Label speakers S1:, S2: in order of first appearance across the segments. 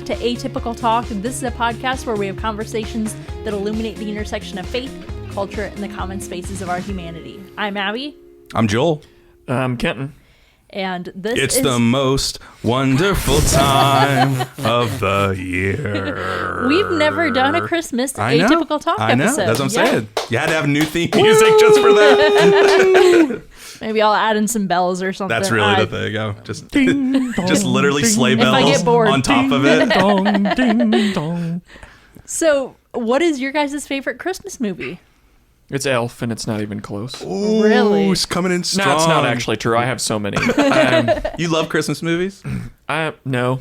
S1: to Atypical Talk. This is a podcast where we have conversations that illuminate the intersection of faith, culture, and the common spaces of our humanity. I'm Abby.
S2: I'm Joel.
S3: I'm Kenton.
S1: And this
S2: It's the most wonderful time of the year.
S1: We've never done a Christmas Atypical Talk episode.
S2: I know. That's what I'm saying. You had to have new theme music just for that.
S1: Maybe I'll add in some bells or something.
S2: That's really the thing. Just literally sleigh bells
S1: if I get bored.
S2: on top of it.
S3: Dong, ding, dong.
S1: So, what is your guys' favorite Christmas movie?
S3: It's Elf, and it's not even close.
S2: Ooh,
S1: Really?
S2: It's coming in strong.
S3: No, it's not actually true. I have so many.
S2: You love Christmas movies?
S3: No.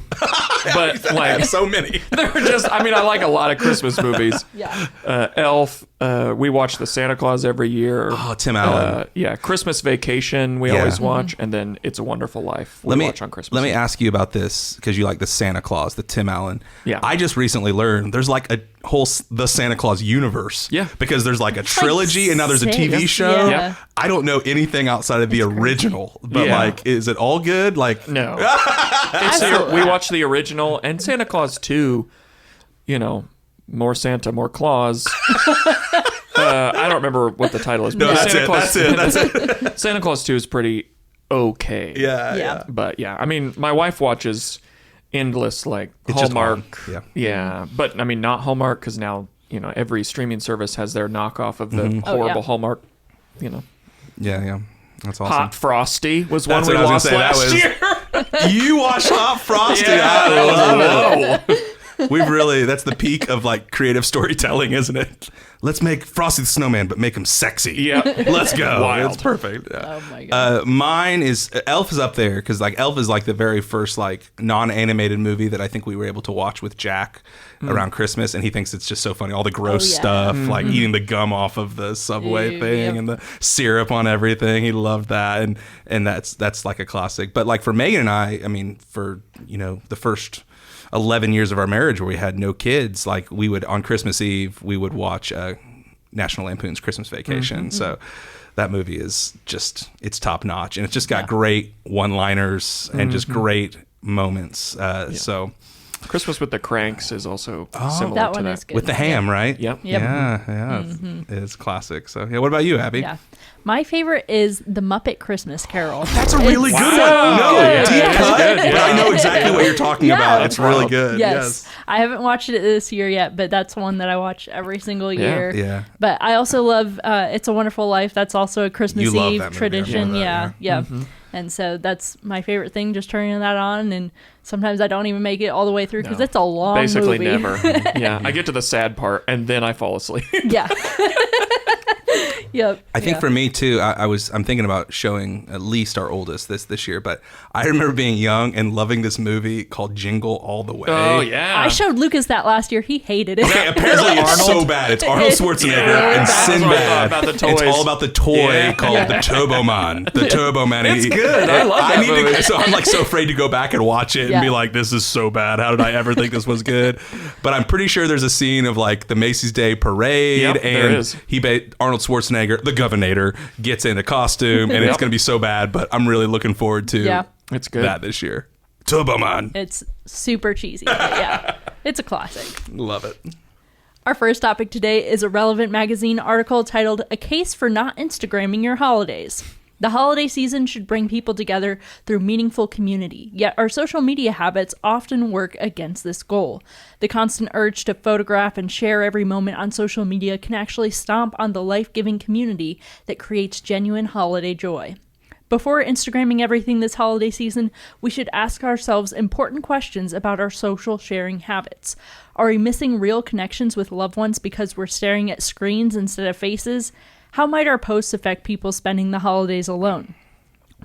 S3: But,
S2: I have so many.
S3: they're just, I like a lot of Christmas movies.
S1: Yeah.
S3: Elf, we watch the Santa Claus every year.
S2: Oh, Tim Allen.
S3: Christmas Vacation, we always watch, and then It's a Wonderful Life, we watch on Christmas.
S2: Let me ask you about this, because you like the Santa Claus, the Tim Allen.
S3: Yeah.
S2: I just recently learned there's like a whole the Santa Claus universe.
S3: Yeah.
S2: Because there's like a trilogy, and now there's a TV show.
S1: Yeah.
S2: I don't know anything outside of the original, but is it all good? Like,
S3: No. We watch the original, and Santa Claus 2, more Santa, more Claus. I don't remember what the title is.
S2: No,
S3: but
S2: that's it.
S3: Santa Claus 2 is pretty okay.
S2: Yeah.
S3: But my wife watches endless, like,
S2: It's just
S3: Hallmark.
S2: on.
S3: Yeah. But, not Hallmark, because now, every streaming service has their knockoff of the horrible Hallmark,
S2: Yeah. That's awesome.
S3: Hot Frosty was
S2: That's
S3: one we
S2: what I was
S3: lost
S2: gonna say.
S3: last year.
S2: You watch Hot Frosty.
S3: Yeah,
S2: I love
S3: whoa.
S2: it. We've really, that's the peak of like creative storytelling, isn't it? Let's make Frosty the Snowman, but make him sexy.
S3: Yeah.
S2: Let's go.
S3: Wild.
S2: It's perfect. Yeah.
S1: Oh my God.
S2: Mine is, Elf is up there because like Elf is like the very first like non-animated movie that I think we were able to watch with Jack around Christmas, and he thinks it's just so funny. All the gross stuff, like eating the gum off of the Subway thing and the syrup on everything. He loved that, and that's like a classic. But like for Megan and I mean, for the first 11 years of our marriage where we had no kids, like we would on Christmas Eve we would watch National Lampoon's Christmas Vacation. So that movie is just, it's top notch, and it's just got great one-liners and just great moments. So
S3: Christmas with the Cranks is also similar
S1: that
S3: to
S1: one
S3: that.
S1: is good.
S2: with the ham, right?
S3: Yep.
S2: Yeah. It's classic. So yeah, what about you, Abby?
S1: Yeah. My favorite is The Muppet Christmas Carol.
S2: That's a really good one. No,
S3: Yeah,
S2: deep
S3: yeah,
S2: cut,
S3: it's good,
S2: but I
S3: yeah.
S2: know exactly what you're talking about. It's really
S3: wild.
S2: good.
S1: Yes. I haven't watched it this year yet, but that's one that I watch every single year.
S2: Yeah.
S1: But I also love It's a Wonderful Life. That's also a Christmas
S2: You love
S1: Eve
S2: that movie.
S1: tradition.
S2: I love that,
S1: Yeah. And so that's my favorite thing, just turning that on. And sometimes I don't even make it all the way through because it's a long
S3: Basically
S1: movie.
S3: never. Yeah. I get to the sad part, and then I fall asleep.
S1: Yeah. Yep.
S2: I think for me too, I'm thinking about showing at least our oldest this year, but I remember being young and loving this movie called Jingle All the Way.
S3: Oh, yeah.
S1: I showed Lucas that last year. He hated it.
S2: Okay, apparently it's so bad. It's Arnold Schwarzenegger
S1: really
S2: and
S1: bad.
S3: That's what I
S2: Sinbad.
S3: thought about the toys.
S2: It's all about the toy called the Turboman. The Turboman.
S3: It's good. I love that movie.
S2: So I'm like so afraid to go back and watch it and be
S1: Yeah.
S2: like, this is so bad. How did I ever think this was good? But I'm pretty sure there's a scene of like the Macy's Day Parade,
S3: Yep, there
S2: and
S3: is.
S2: Arnold Schwarzenegger, the Governor, gets in a costume, and it's going to be so bad. But I'm really looking forward to
S3: It's good.
S2: that this year. Turboman.
S1: It's super cheesy, but yeah, it's a classic.
S2: Love it.
S1: Our first topic today is a Relevant magazine article titled "A Case for Not Instagramming Your Holidays." The holiday season should bring people together through meaningful community, yet our social media habits often work against this goal. The constant urge to photograph and share every moment on social media can actually stomp on the life-giving community that creates genuine holiday joy. Before Instagramming everything this holiday season, we should ask ourselves important questions about our social sharing habits. Are we missing real connections with loved ones because we're staring at screens instead of faces? How might our posts affect people spending the holidays alone?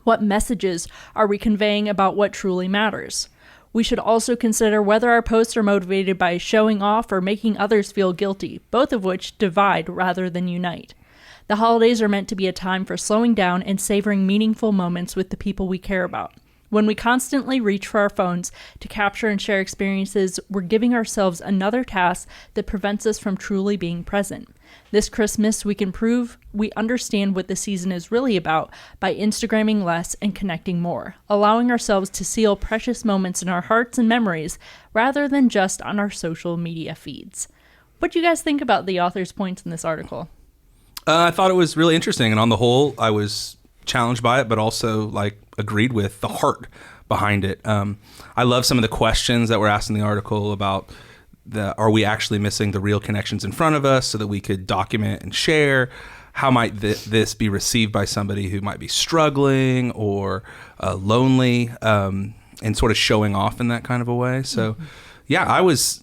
S1: What messages are we conveying about what truly matters? We should also consider whether our posts are motivated by showing off or making others feel guilty, both of which divide rather than unite. The holidays are meant to be a time for slowing down and savoring meaningful moments with the people we care about. When we constantly reach for our phones to capture and share experiences, we're giving ourselves another task that prevents us from truly being present. This Christmas, we can prove we understand what the season is really about by Instagramming less and connecting more, allowing ourselves to seal precious moments in our hearts and memories rather than just on our social media feeds. What do you guys think about the author's points in this article?
S2: I thought it was really interesting, and on the whole, I was challenged by it, but also like agreed with the heart behind it. I love some of the questions that were asked in the article about are we actually missing the real connections in front of us so that we could document and share? How might this be received by somebody who might be struggling or lonely, and sort of showing off in that kind of a way? So, yeah,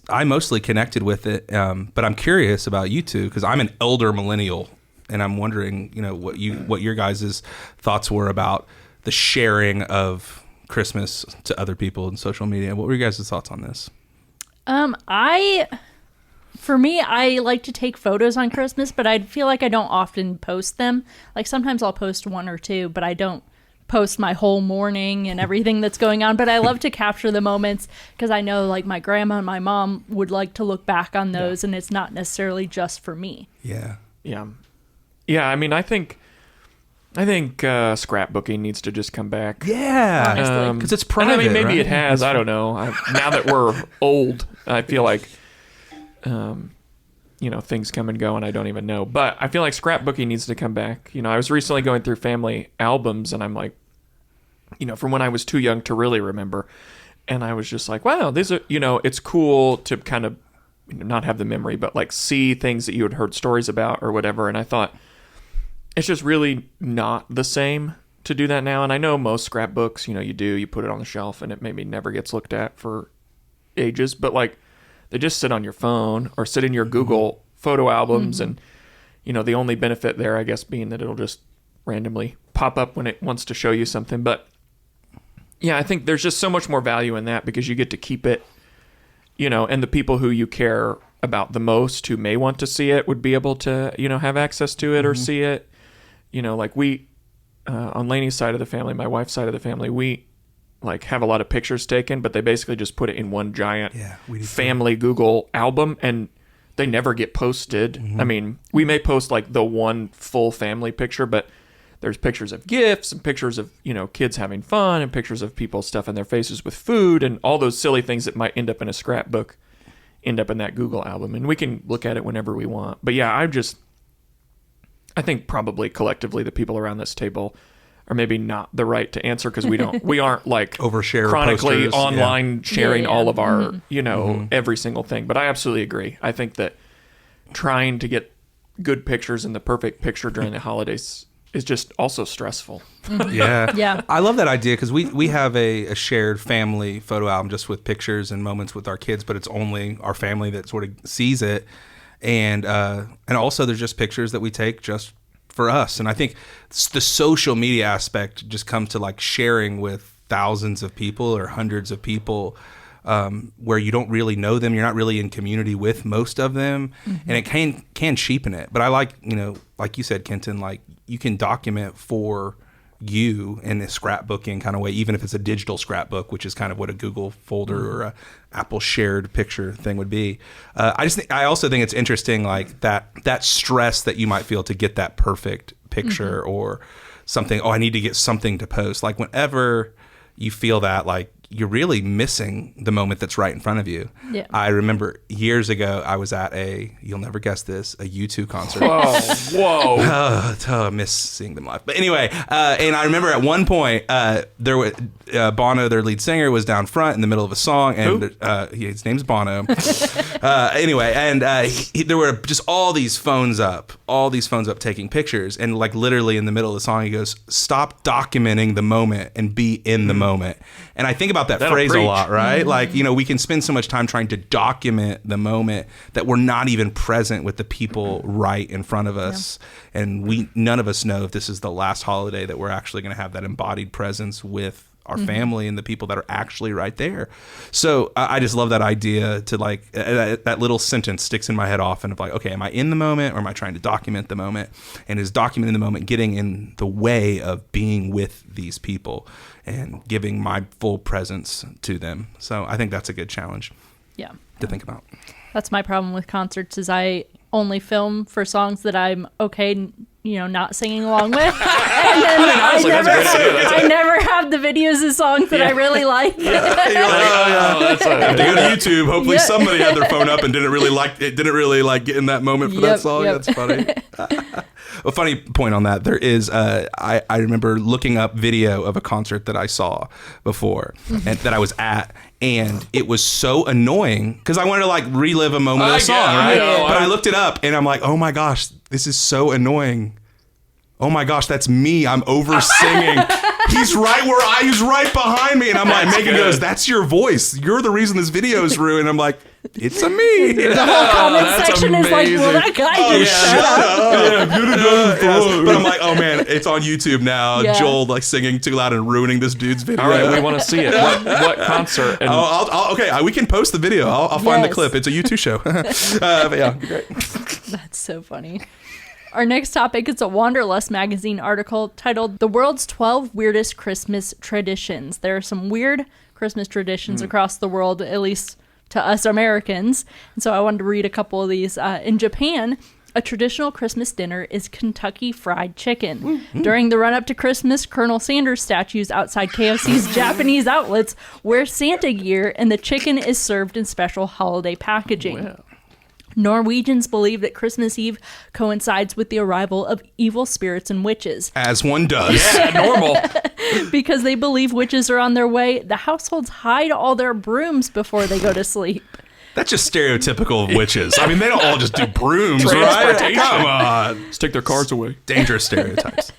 S2: I mostly connected with it, but I'm curious about you two because I'm an elder millennial, and I'm wondering, what your guys' thoughts were about the sharing of Christmas to other people in social media. What were your guys' thoughts on this?
S1: For me, I like to take photos on Christmas, but I feel like I don't often post them. Like sometimes I'll post one or two, but I don't post my whole morning and everything that's going on. But I love to capture the moments because I know like my grandma and my mom would like to look back on those, and it's not necessarily just for me.
S2: Yeah.
S3: I mean, I think scrapbooking needs to just come back.
S2: Yeah, because it's private.
S3: And I mean, maybe
S2: right?
S3: it has. I don't know. Now that we're old, I feel like, things come and go, and I don't even know. But I feel like scrapbooking needs to come back. I was recently going through family albums, and I'm like, from when I was too young to really remember, and I was just like, wow, these are, it's cool to kind of not have the memory, but like see things that you had heard stories about or whatever. And I thought, it's just really not the same to do that now. And I know most scrapbooks, you put it on the shelf and it maybe never gets looked at for ages, but like they just sit on your phone or sit in your Google photo albums. And, the only benefit there, I guess, being that it'll just randomly pop up when it wants to show you something. But yeah, I think there's just so much more value in that because you get to keep it, and the people who you care about the most who may want to see it would be able to, have access to it or see it. Like we, on Lainey's side of the family, my wife's side of the family, we like have a lot of pictures taken, but they basically just put it in one giant family Google album and they never get posted. I mean, we may post like the one full family picture, but there's pictures of gifts and pictures of, kids having fun and pictures of people stuffing their faces with food and all those silly things that might end up in a scrapbook end up in that Google album. And we can look at it whenever we want. But yeah, I think probably collectively the people around this table are maybe not the right to answer because we aren't like
S2: overshare
S3: chronically
S2: posters,
S3: online sharing all of our, every single thing. But I absolutely agree. I think that trying to get good pictures and the perfect picture during the holidays is just also stressful.
S1: Yeah.
S2: I love that idea because we have a shared family photo album just with pictures and moments with our kids, but it's only our family that sort of sees it. And also there's just pictures that we take just for us. And I think the social media aspect just comes to like sharing with thousands of people or hundreds of people where you don't really know them. You're not really in community with most of them. And it can cheapen it. But I like, like you said, Kenton, like you can document for you in a scrapbooking kind of way, even if it's a digital scrapbook, which is kind of what a Google folder or a Apple shared picture thing would be. I also think it's interesting, like that stress that you might feel to get that perfect picture or something. Oh, I need to get something to post. Like whenever you feel that, like you're really missing the moment that's right in front of you.
S1: Yeah.
S2: I remember years ago, I was at you'll never guess this, a U2 concert.
S3: Whoa.
S2: I miss seeing them live. But anyway, and I remember at one point, there was Bono, their lead singer, was down front in the middle of a song, and his name's Bono. Anyway, and there were just all these phones up taking pictures, and like literally in the middle of the song, he goes, "Stop documenting the moment and be in the moment." And I think about that phrase a lot, right? Like, we can spend so much time trying to document the moment that we're not even present with the people right in front of us. Yeah. And none of us know if this is the last holiday that we're actually going to have that embodied presence with our family and the people that are actually right there. So I just love that idea to like, that little sentence sticks in my head often of like, okay, am I in the moment or am I trying to document the moment? And is documenting the moment getting in the way of being with these people and giving my full presence to them? So I think that's a good challenge to think about.
S1: That's my problem with concerts is I only film for songs that I'm okay, not singing along with. And then I never have the videos of songs that I really like.
S2: You're like, If they go to YouTube, hopefully somebody had their phone up and didn't really get in that moment for that song. That's funny. A funny point on that, there is, I remember looking up video of a concert that I saw before and that I was at, and it was so annoying because I wanted to like relive a moment of the song, right? But I looked it up and I'm like, oh my gosh, this is so annoying. Oh my gosh, that's me. I'm over singing. He's right behind me. And I'm like, Megan goes, that's your voice. You're the reason this video is ruined. I'm like, it's a me.
S1: The whole comment section is like, well, that guy just shut up.
S2: But I'm like, oh man, it's on YouTube now. Yeah. Joel like singing too loud and ruining this dude's video.
S3: All right, we want to see it. What concert? And
S2: okay, we can post the video. I'll find the clip. It's a YouTube show. But yeah, great.
S1: That's so funny. Our next topic is a Wanderlust magazine article titled The World's 12 Weirdest Christmas Traditions. There are some weird Christmas traditions across the world, at least to us Americans. And so I wanted to read a couple of these. In Japan, a traditional Christmas dinner is Kentucky Fried Chicken. Mm-hmm. During the run-up to Christmas, Colonel Sanders statues outside KFC's Japanese outlets wear Santa gear, and the chicken is served in special holiday packaging. Wow. Norwegians believe that Christmas Eve coincides with the arrival of evil spirits and witches.
S2: As one does.
S3: Yeah, normal.
S1: Because they believe witches are on their way, the households hide all their brooms before they go to sleep.
S2: That's just stereotypical of witches. I mean, they don't all just do brooms, right? Come on.
S3: Just take their cards away.
S2: Dangerous stereotypes.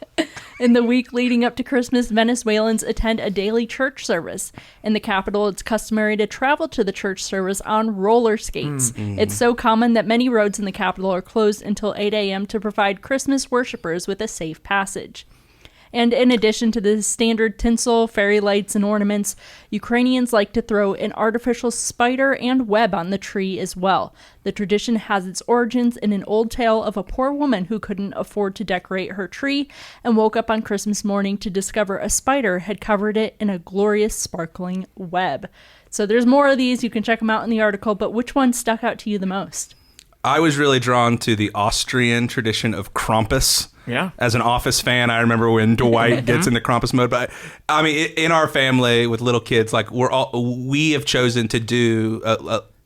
S1: In the week leading up to Christmas, Venezuelans attend a daily church service. In the capital, it's customary to travel to the church service on roller skates. Mm-hmm. It's so common that many roads in the capital are closed until 8 a.m. to provide Christmas worshipers with a safe passage. And in addition to the standard tinsel, fairy lights, and ornaments, Ukrainians like to throw an artificial spider and web on the tree as well. The tradition has its origins in an old tale of a poor woman who couldn't afford to decorate her tree and woke up on Christmas morning to discover a spider had covered it in a glorious sparkling web. So there's more of these. You can check them out in the article, but which one stuck out to you the most?
S2: I was really drawn to the Austrian tradition of Krampus.
S3: Yeah.
S2: As an Office fan, I remember when Dwight gets into Krampus mode. But I mean, in our family with little kids, like we have chosen to do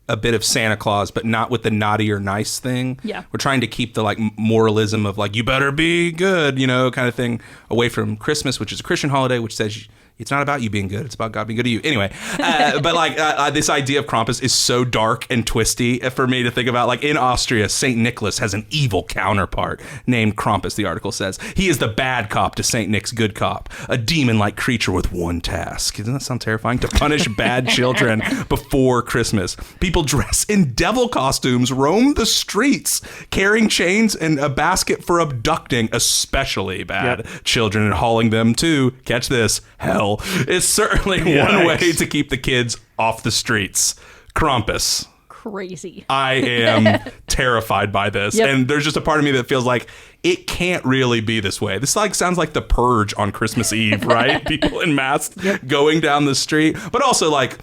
S2: a bit of Santa Claus, but not with the naughty or nice thing.
S1: Yeah.
S2: We're trying to keep the like moralism of like, you better be good, kind of thing away from Christmas, which is a Christian holiday, which says it's not about you being good. It's about God being good to you. Anyway, but like this idea of Krampus is so dark and twisty for me to think about. Like in Austria, St. Nicholas has an evil counterpart named Krampus, the article says. He is the bad cop to St. Nick's good cop, a demon-like creature with one task. Doesn't that sound terrifying? To punish bad children before Christmas. People dress in devil costumes, roam the streets, carrying chains and a basket for abducting especially bad children and hauling them to, catch this, hell. It's certainly one way to keep the kids off the streets. Krampus.
S1: Crazy.
S2: I am terrified by this. Yep. And there's just a part of me that feels like it can't really be this way. This like sounds like the Purge on Christmas Eve, right? People in masks going down the street. But also like,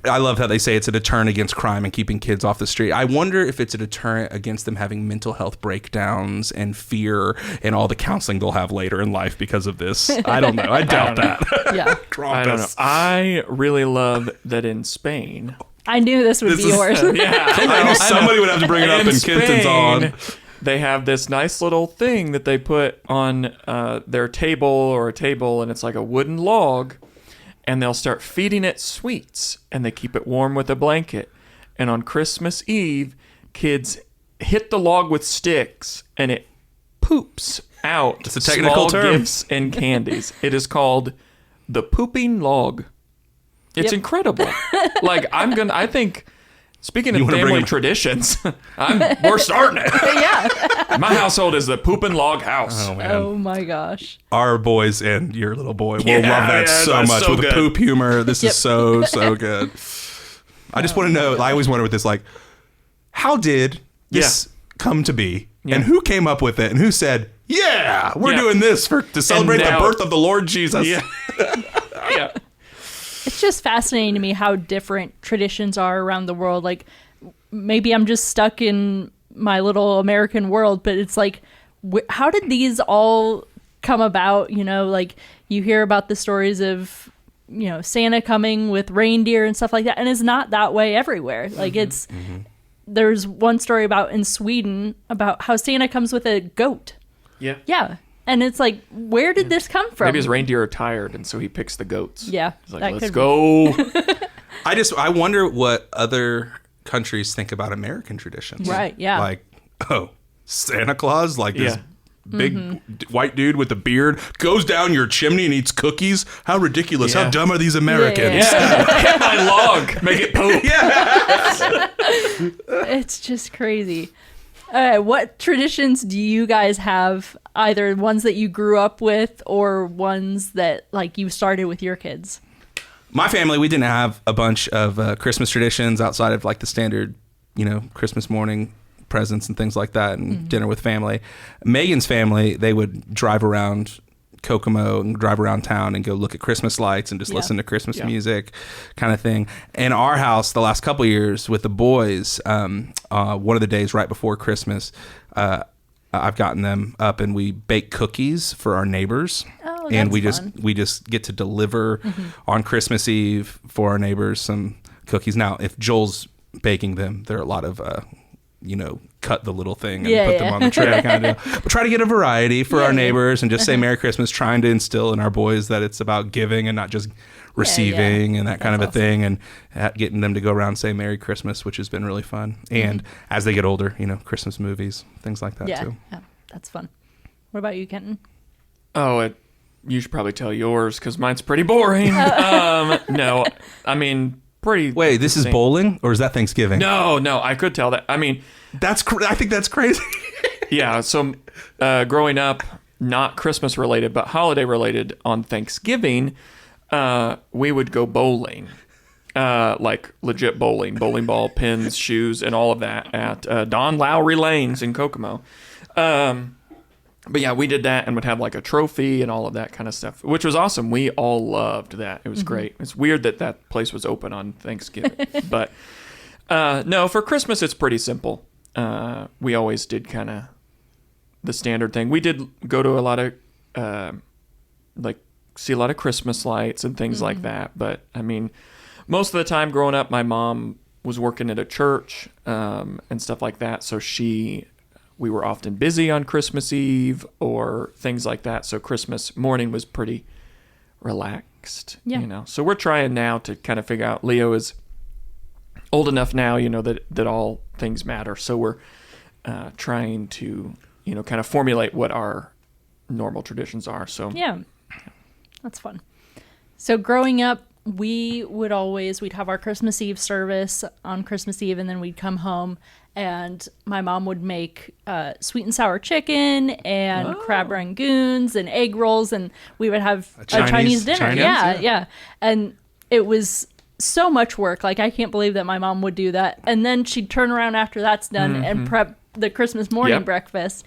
S2: I love how they say it's a deterrent against crime and keeping kids off the street. I wonder if it's a deterrent against them having mental health breakdowns and fear and all the counseling they'll have later in life because of this. I don't know. I doubt that.
S1: Yeah.
S3: I don't know. I really love that in Spain.
S1: I knew this would be yours.
S2: I knew somebody would have to bring it up in Kenton's on.
S3: They have this nice little thing that they put on their table and it's like a wooden log. And they'll start feeding it sweets, and they keep it warm with a blanket. And on Christmas Eve, kids hit the log with sticks, and it poops out
S2: it's a technical
S3: small
S2: term.
S3: Gifts and candies. It is called the pooping log. It's incredible. Like I think. Speaking of family traditions, we're starting it.
S1: Yeah.
S3: My household is the pooping log house.
S2: Oh, man.
S1: Oh, my gosh.
S2: Our boys and your little boy will love that so much. So with the poop humor, this is so good. I just want to know, I always wonder with this, like, how did this come to be? Yeah. And who came up with it? And who said, we're doing this to celebrate the birth of the Lord Jesus?
S3: Yeah. Yeah.
S1: It's just fascinating to me how different traditions are around the world. Like, maybe I'm just stuck in my little American world, but it's like, how did these all come about? You know, like you hear about the stories of, you know, Santa coming with reindeer and stuff like that, and it's not that way everywhere. Like there's one story about in Sweden about how Santa comes with a goat. Yeah. And it's like, where did this come from?
S3: Maybe his reindeer are tired, and so he picks the goats.
S1: Yeah.
S3: He's like, let's go.
S2: I wonder what other countries think about American traditions.
S1: Right, yeah.
S2: Like, oh, Santa Claus, like this big white dude with a beard goes down your chimney and eats cookies. How ridiculous. How dumb are these Americans?
S3: Hit my log. Make it poop.
S1: It's just crazy. What traditions do you guys have, either ones that you grew up with or ones that like you started with your kids?
S2: My family, we didn't have a bunch of Christmas traditions outside of like the standard, you know, Christmas morning presents and things like that, and dinner with family. Megan's family, they would drive around Kokomo and drive around town and go look at Christmas lights and just listen to Christmas music kind of thing. In our house, the last couple of years with the boys, one of the days right before Christmas, I've gotten them up and we bake cookies for our neighbors.
S1: Oh,
S2: and
S1: that's
S2: we just get to deliver on Christmas Eve for our neighbors some cookies. Now, if Joel's baking them, there are a lot of you know, cut the little thing and put them on the tray kind of deal. But try to get a variety for our neighbors and just say Merry Christmas, trying to instill in our boys that it's about giving and not just receiving and that kind of a thing, and getting them to go around and say Merry Christmas, which has been really fun. And as they get older, you know, Christmas movies, things like that too.
S1: Yeah, that's fun. What about you, Kenton?
S3: Oh, you should probably tell yours because mine's pretty boring. No, I mean, pretty.
S2: Wait, this is bowling or is that Thanksgiving?
S3: No, I could tell that. I mean,
S2: I think that's crazy.
S3: Yeah. So growing up, not Christmas related, but holiday related, on Thanksgiving, we would go bowling, like legit bowling ball, pins, shoes, and all of that at Don Lowry Lanes in Kokomo. But yeah, we did that and would have like a trophy and all of that kind of stuff, which was awesome. We all loved that. It was great. It's weird that that place was open on Thanksgiving. But no, for Christmas, it's pretty simple. We always did kind of the standard thing. We did go to a lot of, see a lot of Christmas lights and things like that. But I mean, most of the time growing up, my mom was working at a church and stuff like that. So we were often busy on Christmas Eve or things like that. So Christmas morning was pretty relaxed, you know. So we're trying now to kind of figure out, Leo is old enough now, you know, that all things matter. So we're trying to, you know, kind of formulate what our normal traditions are. So
S1: yeah, that's fun. So growing up, we'd have our Christmas Eve service on Christmas Eve, and then we'd come home and my mom would make sweet and sour chicken and crab rangoons and egg rolls, and we would have a Chinese dinner. Yeah. And it was so much work. Like, I can't believe that my mom would do that. And then she'd turn around after that's done and prep the Christmas morning breakfast.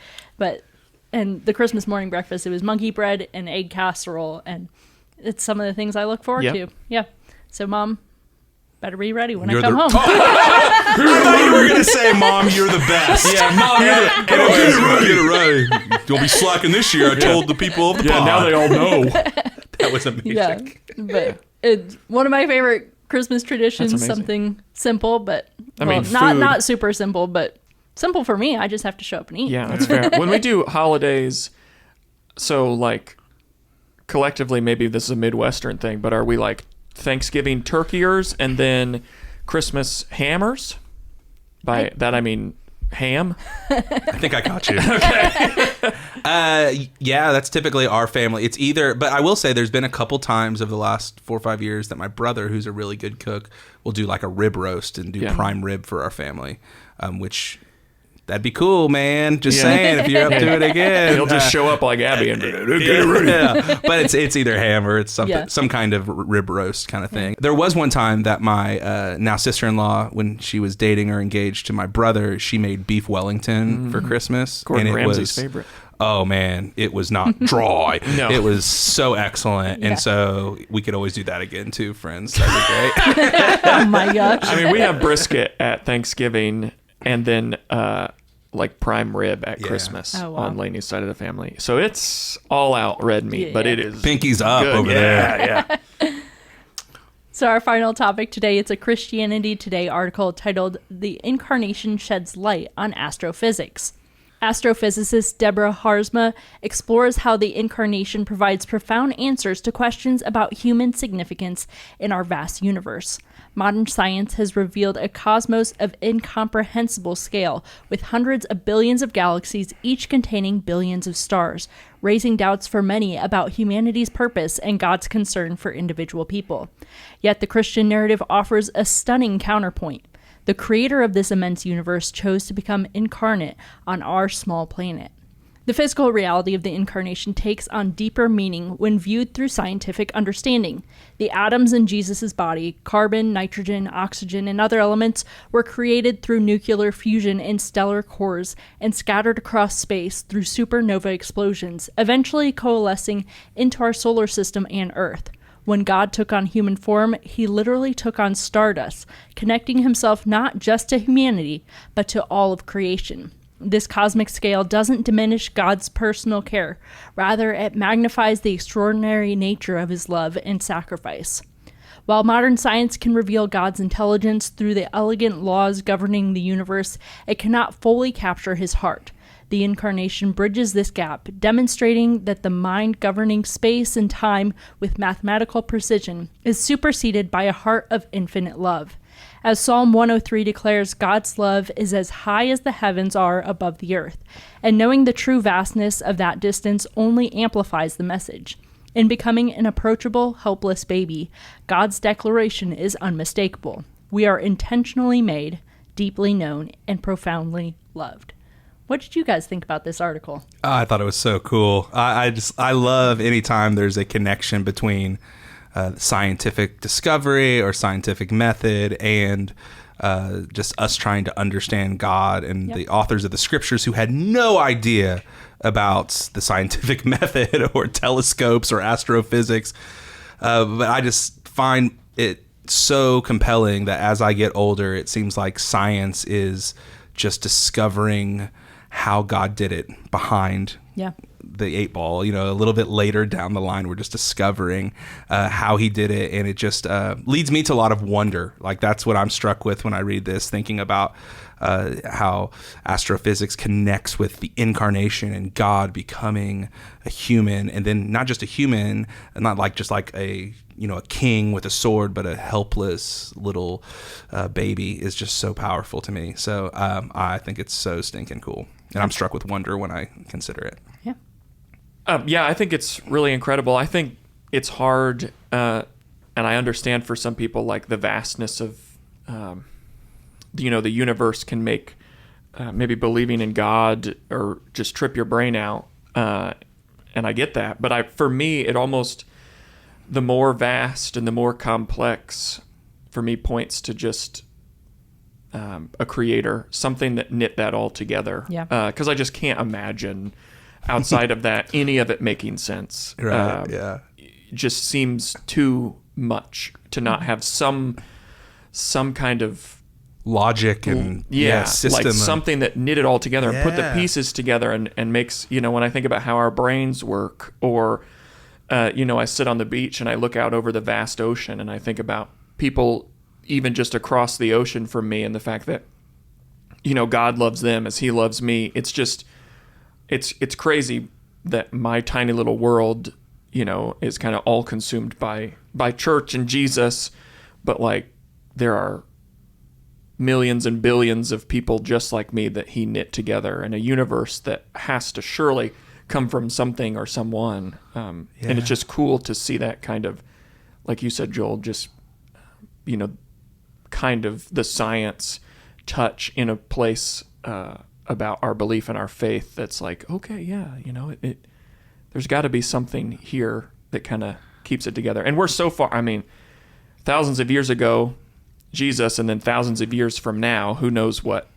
S1: And the Christmas morning breakfast, it was monkey bread and egg casserole, and it's some of the things I look forward to. Yeah. So, Mom, better be ready when I come home.
S2: I thought you were going to say, Mom, you're the best.
S3: Yeah, Mom,
S2: get it right. Don't be slacking this year. I told the people of the pod.
S3: Now they all know.
S2: That was amazing.
S1: Yeah, but it's one of my favorite Christmas traditions, something simple, but not super simple, but simple for me. I just have to show up and eat.
S3: Yeah, that's fair. When we do holidays, so like collectively, maybe this is a Midwestern thing, but are we like Thanksgiving turkeyers and then Christmas hammers? By that I mean ham.
S2: I think I got you. Okay. Yeah, that's typically our family. It's either, but I will say there's been a couple times over the last 4 or 5 years that my brother, who's a really good cook, will do like a rib roast and do prime rib for our family, which that'd be cool, man. Just saying, if you're up to it again.
S3: He'll just show up like Abby and get
S2: ready. Yeah. But it's either ham or it's something, some kind of rib roast kind of thing. There was one time that my now sister-in-law, when she was dating or engaged to my brother, she made beef Wellington for Christmas.
S3: Gordon Ramsay's favorite.
S2: Oh, man, it was not dry.
S3: No.
S2: It was so excellent. And so we could always do that again, too, friends. That'd be great.
S1: Oh, my gosh.
S3: I mean, we have brisket at Thanksgiving, and then like prime rib at Christmas on Lainey's side of the family. So it's all out red meat, but it is
S2: pinkies up
S3: good.
S2: over there.
S3: Yeah.
S1: So our final topic today, it's a Christianity Today article titled "The Incarnation Sheds Light on Astrophysics." Astrophysicist Deborah Harzma explores how the Incarnation provides profound answers to questions about human significance in our vast universe. Modern science has revealed a cosmos of incomprehensible scale, with hundreds of billions of galaxies, each containing billions of stars, raising doubts for many about humanity's purpose and God's concern for individual people. Yet the Christian narrative offers a stunning counterpoint. The creator of this immense universe chose to become incarnate on our small planet. The physical reality of the Incarnation takes on deeper meaning when viewed through scientific understanding. The atoms in Jesus' body, carbon, nitrogen, oxygen, and other elements, were created through nuclear fusion in stellar cores and scattered across space through supernova explosions, eventually coalescing into our solar system and Earth. When God took on human form, he literally took on stardust, connecting himself not just to humanity, but to all of creation. This cosmic scale doesn't diminish God's personal care. Rather, it magnifies the extraordinary nature of his love and sacrifice. While modern science can reveal God's intelligence through the elegant laws governing the universe, it cannot fully capture his heart. The Incarnation bridges this gap, demonstrating that the mind governing space and time with mathematical precision is superseded by a heart of infinite love. As Psalm 103 declares, God's love is as high as the heavens are above the earth, and knowing the true vastness of that distance only amplifies the message. In becoming an approachable, helpless baby, God's declaration is unmistakable. We are intentionally made, deeply known, and profoundly loved. What did you guys think about this article?
S2: I thought it was so cool. I love anytime there's a connection between scientific discovery or scientific method and just us trying to understand God and the authors of the scriptures who had no idea about the scientific method or telescopes or astrophysics. But I just find it so compelling that as I get older, it seems like science is just discovering how God did it behind the 8 ball. You know, a little bit later down the line, we're just discovering how he did it, and it just leads me to a lot of wonder. Like, that's what I'm struck with when I read this, thinking about how astrophysics connects with the Incarnation and God becoming a human, and then not just a human, not like just like a king with a sword, but a helpless little baby is just so powerful to me. So I think it's so stinking cool. And I'm struck with wonder when I consider it.
S3: Yeah. I think it's really incredible. I think it's hard, and I understand for some people, like the vastness of, the universe can make maybe believing in God or just trip your brain out. And I get that. But for me, it almost, the more vast and the more complex for me points to just a creator, something that knit that all together. Because I just can't imagine outside of that any of it making sense.
S2: Right.
S3: Just seems too much to not have some kind of
S2: logic and system,
S3: like something that knit it all together and put the pieces together and makes, when I think about how our brains work, or I sit on the beach and I look out over the vast ocean and I think about people even just across the ocean from me, and the fact that, God loves them as he loves me. It's just, it's crazy that my tiny little world, is kind of all consumed by church and Jesus, but like there are millions and billions of people just like me that he knit together in a universe that has to surely come from something or someone. And it's just cool to see that kind of, like you said, Joel, just, kind of the science touch in a place about our belief and our faith that's like, okay, there's got to be something here that kind of keeps it together. And we're so far, thousands of years ago, Jesus, and then thousands of years from now, who knows what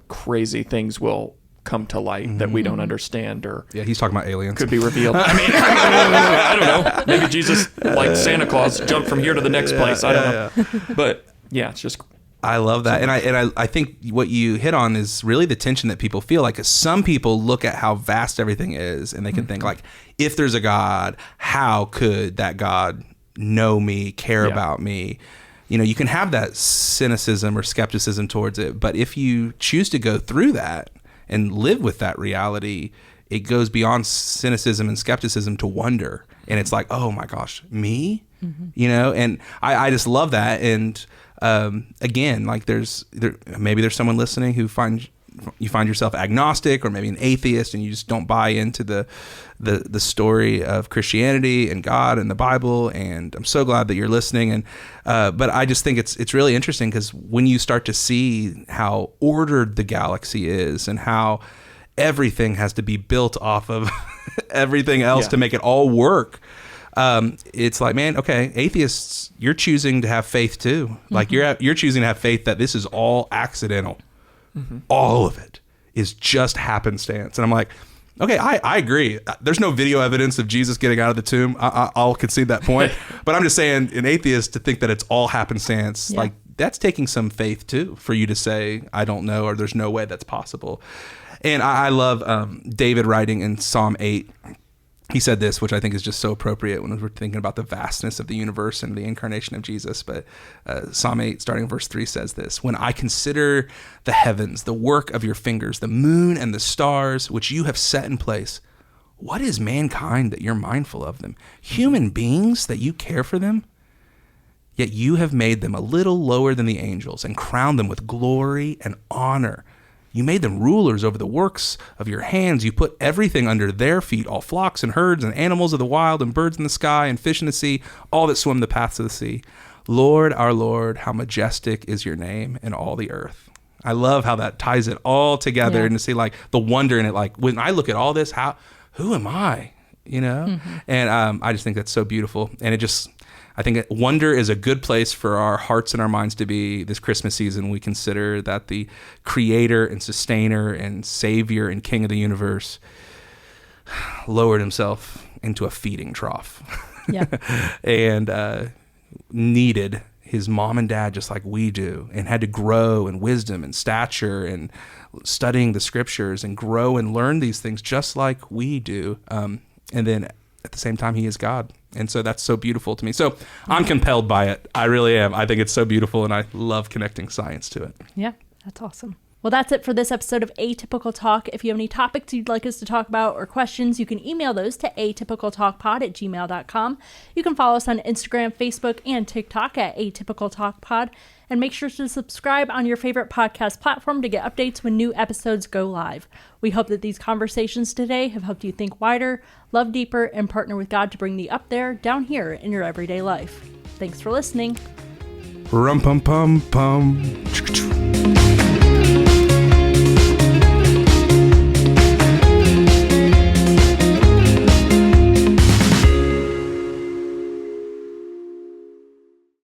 S3: crazy things will come to light that we don't understand, or
S2: he's talking about aliens,
S3: could be revealed. I don't know. Maybe Jesus, like Santa Claus, jumped from here to the next place. I don't know. But it's just
S2: I love that. And I think what you hit on is really the tension that people feel. Like some people look at how vast everything is and they can think like, if there's a God, how could that God know me, care about me? You know, you can have that cynicism or skepticism towards it. But if you choose to go through that and live with that reality, it goes beyond cynicism and skepticism to wonder. And it's like, oh my gosh, me? You know, and I just love that. And again, like maybe there's someone listening who you find yourself agnostic or maybe an atheist and you just don't buy into the story of Christianity and God and the Bible. And I'm so glad that you're listening. And but I just think it's really interesting because when you start to see how ordered the galaxy is and how everything has to be built off of everything else to make it all work. It's like, man, okay, atheists, you're choosing to have faith too. Like you're choosing to have faith that this is all accidental. All of it is just happenstance. And I'm like, okay, I agree. There's no video evidence of Jesus getting out of the tomb. I'll concede that point. But I'm just saying, an atheist to think that it's all happenstance, like that's taking some faith too, for you to say, I don't know, or there's no way that's possible. And I love David writing in Psalm 8. He said this, which I think is just so appropriate when we're thinking about the vastness of the universe and the incarnation of Jesus. But Psalm 8, starting in verse 3, says this: when I consider the heavens, the work of your fingers, the moon and the stars, which you have set in place, what is mankind that you're mindful of them? Human beings that you care for them? Yet you have made them a little lower than the angels and crowned them with glory and honor. You made them rulers over the works of your hands. You put everything under their feet, all flocks and herds and animals of the wild and birds in the sky and fish in the sea, all that swim the paths of the sea. Lord, our Lord, how majestic is your name in all the earth. I love how that ties it all together and to see like the wonder in it. Like when I look at all this, who am I? You know? And I just think that's so beautiful. And I think wonder is a good place for our hearts and our minds to be this Christmas season. We consider that the creator and sustainer and savior and king of the universe lowered himself into a feeding trough and needed his mom and dad just like we do, and had to grow in wisdom and stature and studying the scriptures and grow and learn these things just like we do. And then at the same time, he is God. And so that's so beautiful to me. So I'm compelled by it. I really am. I think it's so beautiful, and I love connecting science to it.
S1: Yeah, that's awesome. Well, that's it for this episode of Atypical Talk. If you have any topics you'd like us to talk about or questions, you can email those to atypicaltalkpod@gmail.com. You can follow us on Instagram, Facebook, and TikTok at atypicaltalkpod. And make sure to subscribe on your favorite podcast platform to get updates when new episodes go live. We hope that these conversations today have helped you think wider, love deeper, and partner with God to bring the up there down here in your everyday life. Thanks for listening.
S2: Rum pum pum pum.